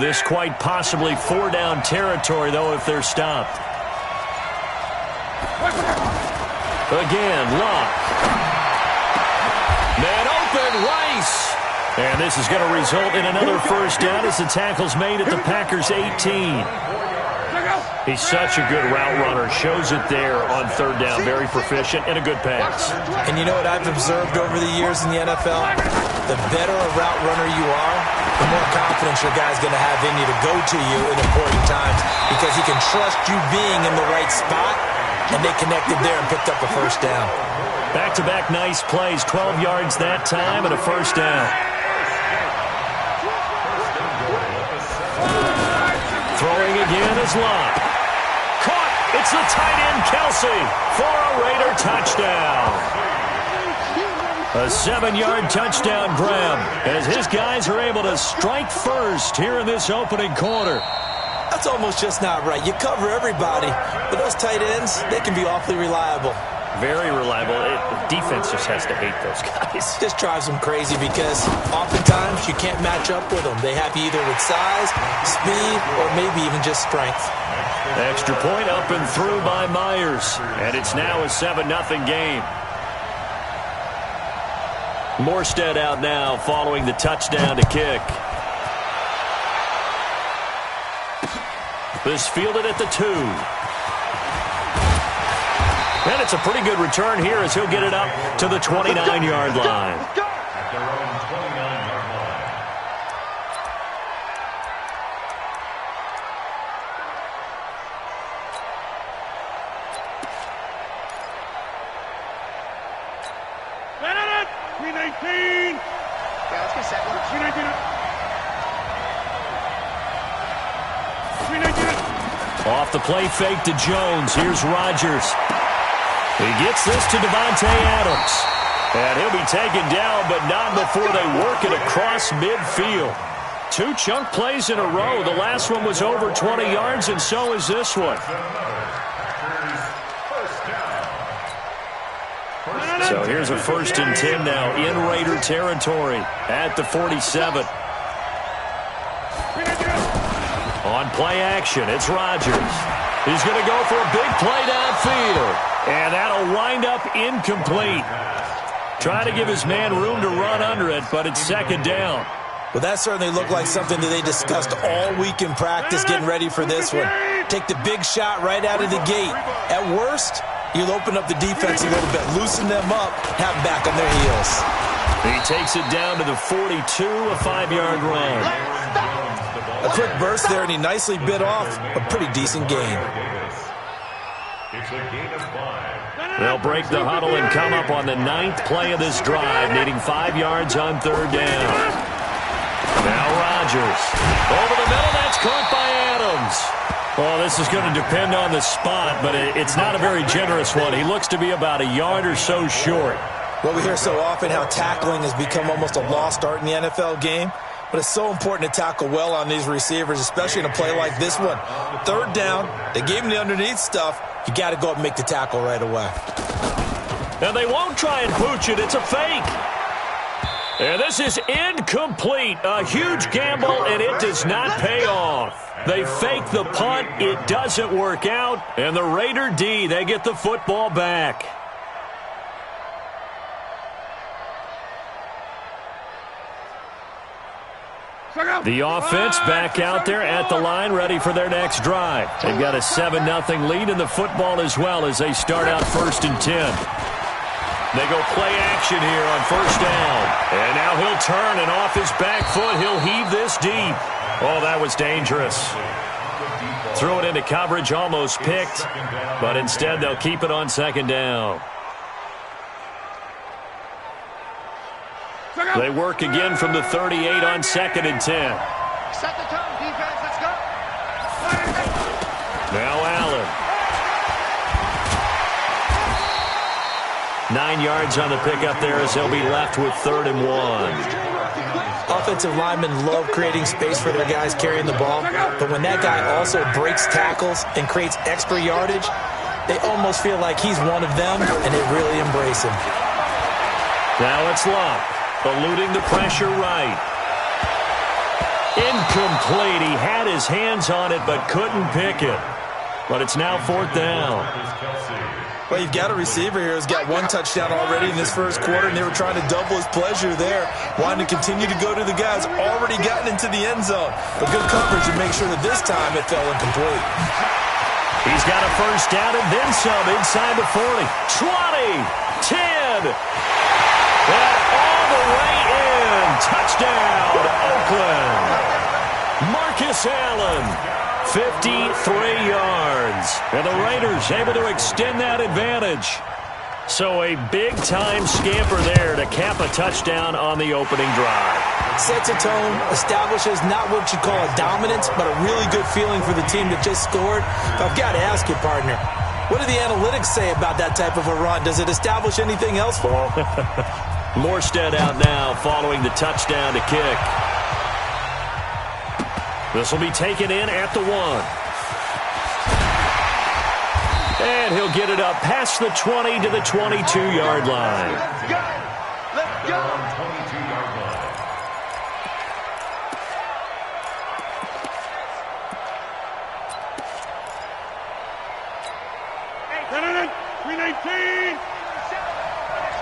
2, this quite possibly 4-down territory, though, if they're stopped. Again, Locke. Man open, Rice. And this is going to result in another first down as the tackle's made at the Packers' 18. He's such a good route runner. Shows it there on 3rd down. Very proficient and a good pass. And you know what I've observed over the years in the NFL? The better a route runner you are, the more confidence your guy's going to have in you to go to you in important times because he can trust you being in the right spot, and they connected there and picked up a first down. Back-to-back nice plays. 12 yards that time and a first down. Throwing again is Locke. Caught. It's the tight end, Kelsey, for a Raider touchdown. A 7-yard touchdown grab as his guys are able to strike first here in this opening quarter. That's almost just not right. You cover everybody, but those tight ends, they can be awfully reliable. Very reliable. Defense just has to hate those guys. Just drives them crazy because oftentimes you can't match up with them. They have you either with size, speed, or maybe even just strength. Extra point up and through by Myers. And it's now a 7-0 game. Morstead out now following the touchdown to kick. This fielded at the 2. And it's a pretty good return here as he'll get it up to the 29-yard line. At their own 29-yard line. Got it! 319! Yeah, let's get set. 319! Off the play fake to Jones. Here's Rodgers. He gets this to Devontae Adams. And he'll be taken down, but not before they work it across midfield. 2 chunk plays in a row. The last one was over 20 yards, and so is this one. So here's a 1st and 10 now in Raider territory at the 47. On play action, it's Rodgers. He's going to go for a big play downfield. And that'll wind up incomplete. Trying to give his man room to run under it, but it's 2nd down. Well, that certainly looked like something that they discussed all week in practice getting ready for this one. Take the big shot right out of the gate. At worst, you'll open up the defense a little bit, loosen them up, have them back on their heels. He takes it down to the 42, a 5-yard run. A quick burst there, and he nicely bit off a pretty decent gain. It's a gain of 5. They'll break the huddle and come up on the 9th play of this drive, needing 5 yards on 3rd down. Now Rodgers. Over the middle, that's caught by Adams. Well, this is going to depend on the spot, but it's not a very generous one. He looks to be about a yard or so short. Well, we hear so often how tackling has become almost a lost art in the NFL game. But it's so important to tackle well on these receivers, especially in a play like this one. 3rd down, they gave him the underneath stuff. You got to go up and make the tackle right away. And they won't try and pooch it. It's a fake. And this is incomplete. A huge gamble, and it does not pay off. They fake the punt. It doesn't work out. And the Raider D, they get the football back. The offense back out there at the line, ready for their next drive. They've got a 7-0 lead in the football as well as they start out 1st and 10. They go play action here on 1st down. And now he'll turn, and off his back foot, he'll heave this deep. Oh, that was dangerous. Threw it into coverage, almost picked, but instead they'll keep it on 2nd down. They work again from the 38 on 2nd and 10. Set the tone, defense. Let's go. Now Allen. 9 yards on the pickup there as they'll be left with 3rd and 1. Offensive linemen love creating space for their guys carrying the ball, but when that guy also breaks tackles and creates extra yardage, they almost feel like he's one of them, and they really embrace him. Now it's Luck, eluding the pressure right. Incomplete. He had his hands on it but couldn't pick it. But it's now 4th down. Well, you've got a receiver here who's got 1 touchdown already in this 1st quarter, and they were trying to double his pleasure there, wanting to continue to go to the guys already gotten into the end zone. But good coverage to make sure that this time it fell incomplete. He's got a 1st down and then some inside the 40. 20, 10, and all the way in. Touchdown, Oakland. Marcus Allen. 53 yards. And the Raiders able to extend that advantage. So a big-time scamper there to cap a touchdown on the opening drive. Sets a tone, establishes not what you call a dominance, but a really good feeling for the team that just scored. But I've got to ask you, partner, what do the analytics say about that type of a run? Does it establish anything else for them? Morstead out now following the touchdown to kick. This will be taken in at the 1. And he'll get it up past the 20 to the 22-yard line. Let's go. Let's go. 22-yard line. Hey, 319.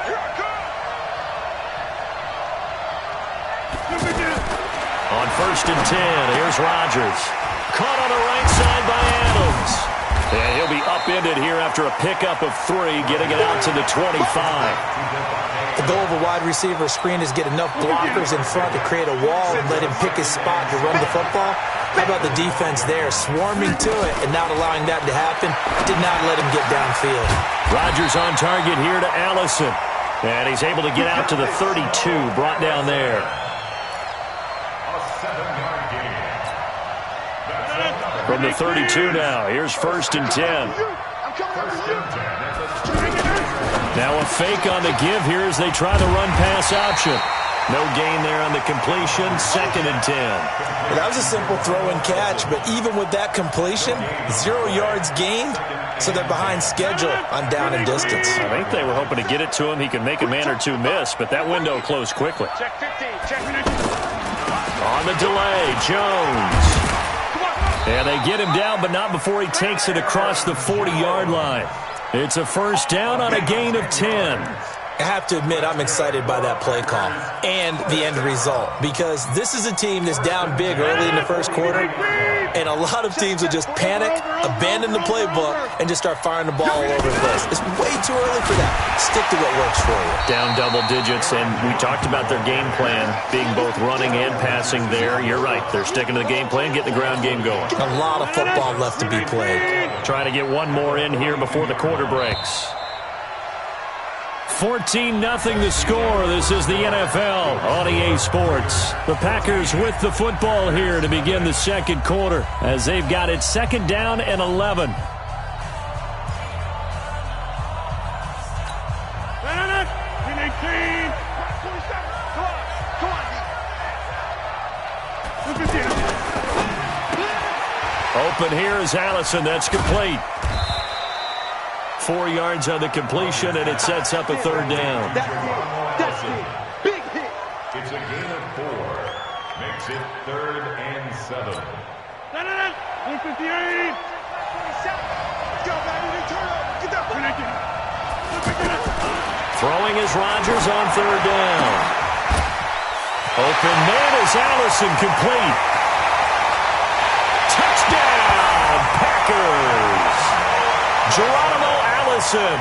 Here I come. On 1st and 10, here's Rodgers. Caught on the right side by Adams. And he'll be upended here after a pickup of 3, getting it out to the 25. The goal of a wide receiver screen is get enough blockers in front to create a wall and let him pick his spot to run the football. How about the defense there, swarming to it and not allowing that to happen? Did not let him get downfield. Rodgers on target here to Allison. And he's able to get out to the 32, brought down there. From the 32 now, here's 1st and 10. Now a fake on the give here as they try the run-pass option. No gain there on the completion, 2nd and 10. Well, that was a simple throw and catch, but even with that completion, 0 yards gained, so they're behind schedule on down and distance. I think they were hoping to get it to him. He could make a man or two miss, but that window closed quickly. Check 15. Check 15. On the delay, Jones. And they get him down, but not before he takes it across the 40-yard line. It's a 1st down on a gain of 10. I have to admit, I'm excited by that play call and the end result, because this is a team that's down big early in the 1st quarter, and a lot of teams will just panic, abandon the playbook, and just start firing the ball all over the place. It's way too early for that. Stick to what works for you. Down double digits, and we talked about their game plan being both running and passing there. You're right. They're sticking to the game plan, getting the ground game going. A lot of football left to be played. Trying to get one more in here before the quarter breaks. 14-0 the score. This is the NFL on EA Sports. The Packers with the football here to begin the 2nd quarter as they've got it 2nd down and 11. Open here is Allison. That's complete. 4 yards on the completion, and it sets up a 3rd down. That's it. Big hit. 3rd and 7. 158. Go, baby, turn up. Get that Throwing is Rodgers on 3rd down. Open man is Allison, complete. Touchdown, Packers. Geronimo Allison,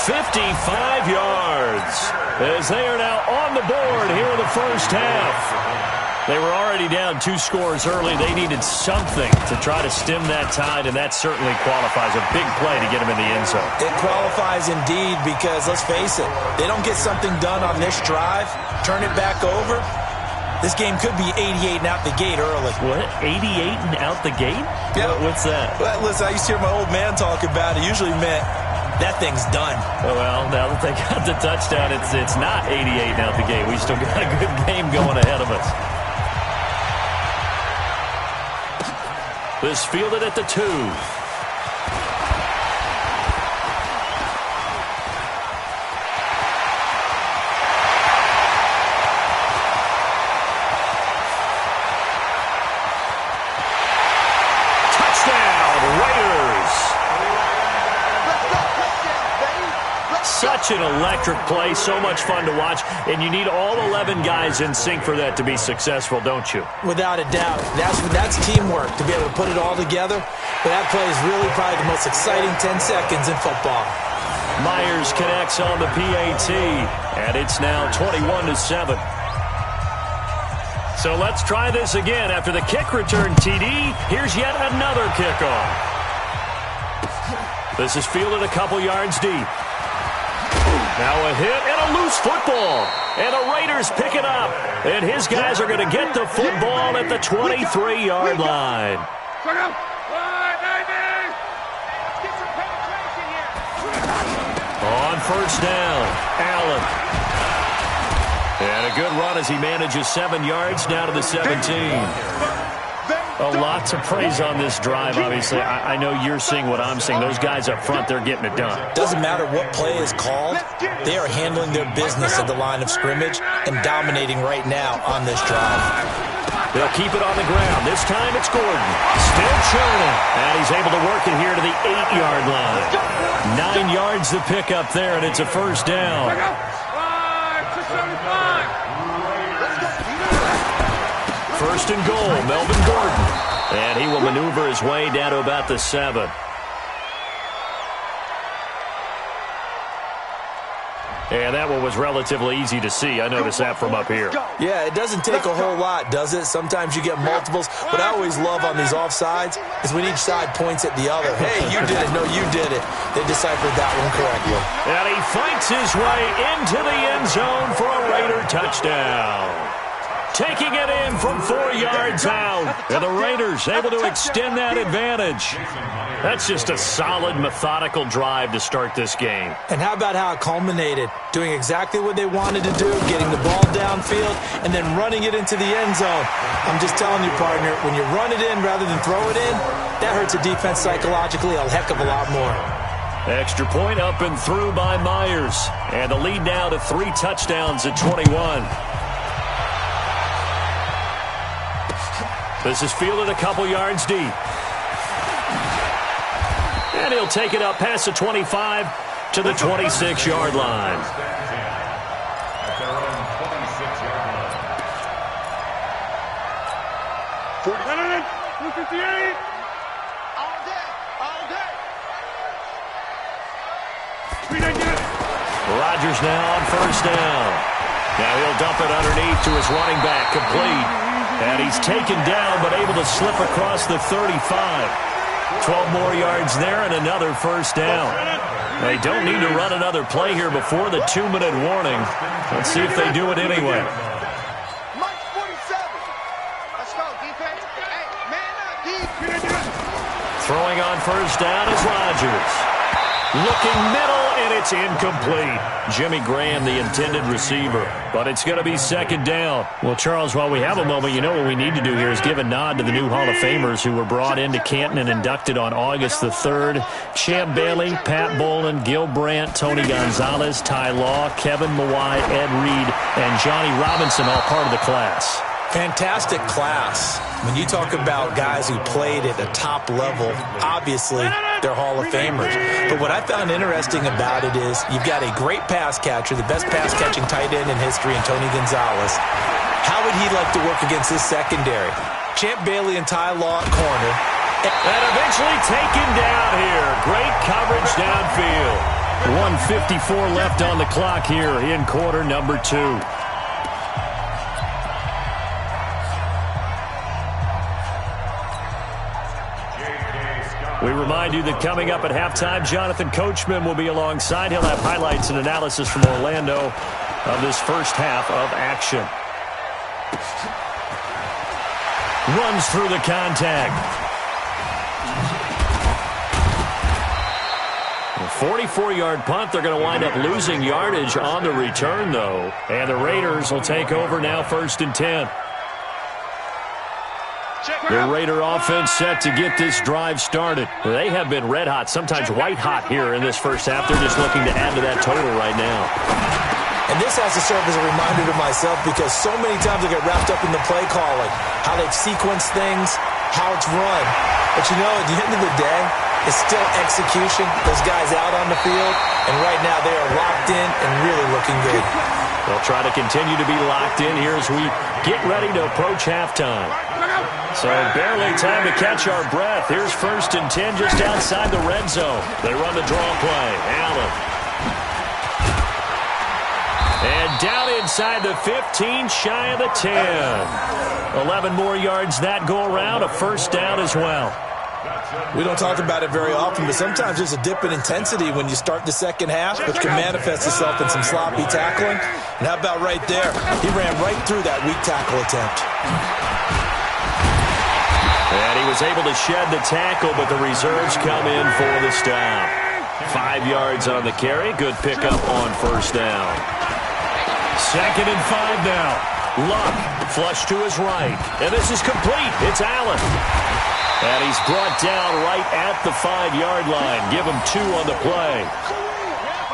55 yards, as they are now on the board here in the first half. They were already down 2 scores early. They needed something to try to stem that tide, and that certainly qualifies. A big play to get them in the end zone. It qualifies indeed because, let's face it, they don't get something done on this drive, turn it back over, this game could be 88 and out the gate early. What? 88 and out the gate? Yeah. What's that? Well, listen, I used to hear my old man talk about it. Usually meant that thing's done. Well, now that they got the touchdown, it's not 88 and out the gate. We still got a good game going ahead of us. This fielded at the 2. Such an electric play, so much fun to watch, and you need all 11 guys in sync for that to be successful, don't you? Without a doubt. That's teamwork, to be able to put it all together. But that play is really probably the most exciting 10 seconds in football. Myers connects on the PAT, and it's now 21-7. So let's try this again. After the kick return TD, here's yet another kickoff. This is fielded a couple yards deep. Now a hit and a loose football. And the Raiders pick it up. And his guys are going to get the football at the 23-yard line. On first down, Allen. And a good run as he manages 7 yards down to the 17. A lot to praise on this drive, obviously. I know you're seeing what I'm seeing. Those guys up front, they're getting it done. Doesn't matter what play is called. They are handling their business at the line of scrimmage and dominating right now on this drive. They'll keep it on the ground. This time it's Gordon. Still churning. And he's able to work it here to the 8-yard line. 9 yards to pick up there, and it's a first down. First and goal, Melvin Gordon. And he will maneuver his way down to about the 7. And that one was relatively easy to see. I noticed that from up here. Yeah, it doesn't take a whole lot, does it? Sometimes you get multiples. What I always love on these offsides is when each side points at the other. Hey, you did it. No, you did it. They deciphered that one correctly. And he fights his way into the end zone for a Raider touchdown. Taking it in from 4 yards out. And the Raiders able to extend that advantage. That's just a solid, methodical drive to start this game. And how about how it culminated? Doing exactly what they wanted to do, getting the ball downfield, and then running it into the end zone. I'm just telling you, partner, when you run it in rather than throw it in, that hurts a defense psychologically a heck of a lot more. Extra point up and through by Myers. And the lead now to 3 touchdowns at 21. This is fielded a couple yards deep. And he'll take it up past the 25 to the 26-yard line. At their own 26-yard line. 258. All day, all day. Rodgers now on first down. Now he'll dump it underneath to his running back, complete. And he's taken down, but able to slip across the 35. 12 more yards there and another first down. They don't need to run another play here before the 2-minute warning. Let's see if they do it anyway. Mike 47. Let's go, defense. Hey, man up, defense. Throwing on first down is Rodgers. Looking middle, and it's incomplete. Jimmy Graham, the intended receiver. But it's going to be second down. Well, Charles, while we have a moment, you know what we need to do here is give a nod to the new Hall of Famers who were brought into Canton and inducted on August the 3rd. Champ Bailey, Pat Bolin, Gil Brandt, Tony Gonzalez, Ty Law, Kevin Mawai, Ed Reed, and Johnny Robinson, all part of the class. Fantastic class. When you talk about guys who played at a top level, obviously they're Hall of Famers. But what I found interesting about it is you've got a great pass catcher, the best pass-catching tight end in history, in Tony Gonzalez. How would he like to work against his secondary? Champ Bailey and Ty Law at corner. And eventually taken down here. Great coverage downfield. 1:54 left on the clock here in quarter number 2. We remind you that coming up at halftime, Jonathan Coachman will be alongside. He'll have highlights and analysis from Orlando of this first half of action. Runs through the contact. A 44-yard punt. They're going to wind up losing yardage on the return, though. And the Raiders will take over now, 1st and 10. The Raider offense set to get this drive started. They have been red hot, sometimes white hot here in this first half. They're just looking to add to that total right now. And this has to serve as a reminder to myself because so many times I get wrapped up in the play calling, how they've sequenced things, how it's run. But you know, at the end of the day, it's still execution. Those guys out on the field, and right now they are locked in and really looking good. They'll try to continue to be locked in here as we get ready to approach halftime. So barely time to catch our breath. Here's 1st and 10 just outside the red zone. They run the draw play. Allen. And down inside the 15, shy of the 10. 11 more yards that go around. A 1st down as well. We don't talk about it very often, but sometimes there's a dip in intensity when you start the second half, which can manifest itself in some sloppy tackling. And how about right there? He ran right through that weak tackle attempt. And he was able to shed the tackle, but the reserves come in for the stop. 5 yards on the carry. Good pickup on 1st down. 2nd and 5 now. Luck, flush to his right. And this is complete. It's Allen. And he's brought down right at the 5-yard line. Give him 2 on the play.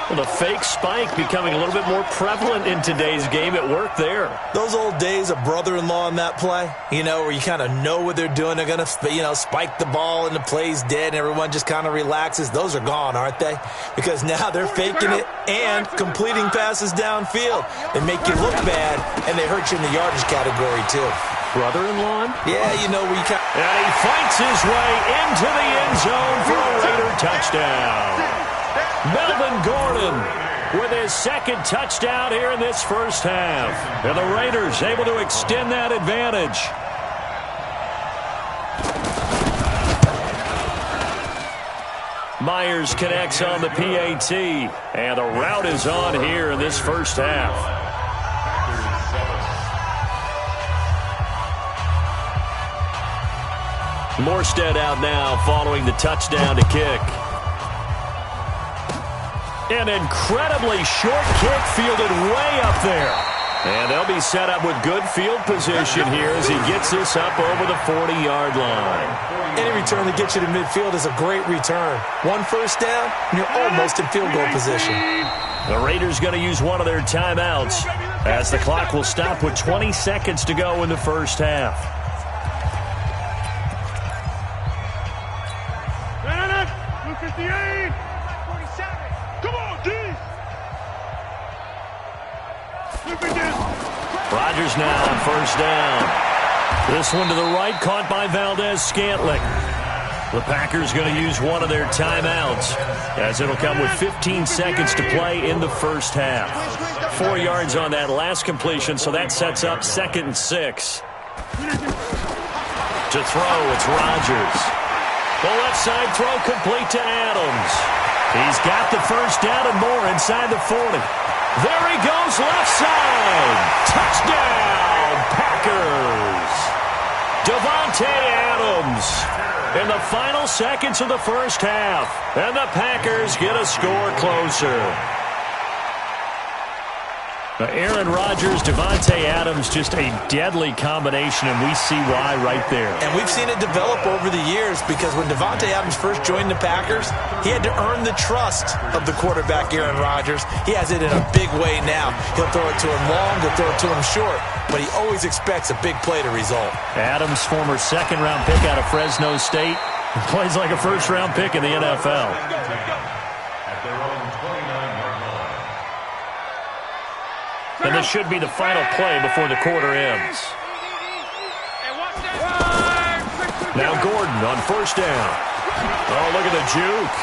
Well, the fake spike becoming a little bit more prevalent in today's game. It worked there. Those old days of brother-in-law in that play, you know, where you kind of know what they're doing. They're going to, you know, spike the ball and the play's dead and everyone just kind of relaxes. Those are gone, aren't they? Because now they're faking it and completing passes downfield. They make you look bad, and they hurt you in the yardage category, too. Brother-in-law? Yeah, you know, we kind of... And he fights his way into the end zone for a Raider touchdown. Melvin Gordon with his 2nd touchdown here in this first half. And the Raiders able to extend that advantage. Myers connects on the PAT. And the route is on here in this first half. Morstead out now following the touchdown to kick. An incredibly short kick fielded way up there. And they'll be set up with good field position here as he gets this up over the 40-yard line. Any return that gets you to midfield is a great return. 1 first down, and you're almost in field goal position. The Raiders going to use one of their timeouts as the clock will stop with 20 seconds to go in the first half. Rodgers now on 1st down. This one to the right, caught by Valdez-Scantling. The Packers going to use one of their timeouts as it'll come with 15 seconds to play in the first half. 4 yards on that last completion, so that sets up 2nd and 6. To throw, it's Rodgers. The left side throw complete to Adams. He's got the first down and more inside the 40. There he goes, left side. Touchdown, Packers. Davante Adams in the final seconds of the first half. And the Packers get a score closer. Aaron Rodgers, Davante Adams, just a deadly combination, and we see why right there. And we've seen it develop over the years because when Davante Adams first joined the Packers, he had to earn the trust of the quarterback, Aaron Rodgers. He has it in a big way now. He'll throw it to him long, he'll throw it to him short, but he always expects a big play to result. Adams, former second-round pick out of Fresno State, plays like a first-round pick in the NFL. At their own 29-yard line. And this should be the final play before the quarter ends. Now Gordon on first down. Oh, look at the juke.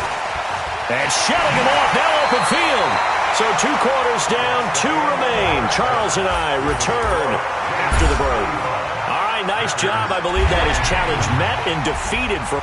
And shelling him off, now open field. So 2 quarters down, 2 remain. Charles and I return after the break. All right, nice job. I believe that is challenge met and defeated for...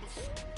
Bahamas.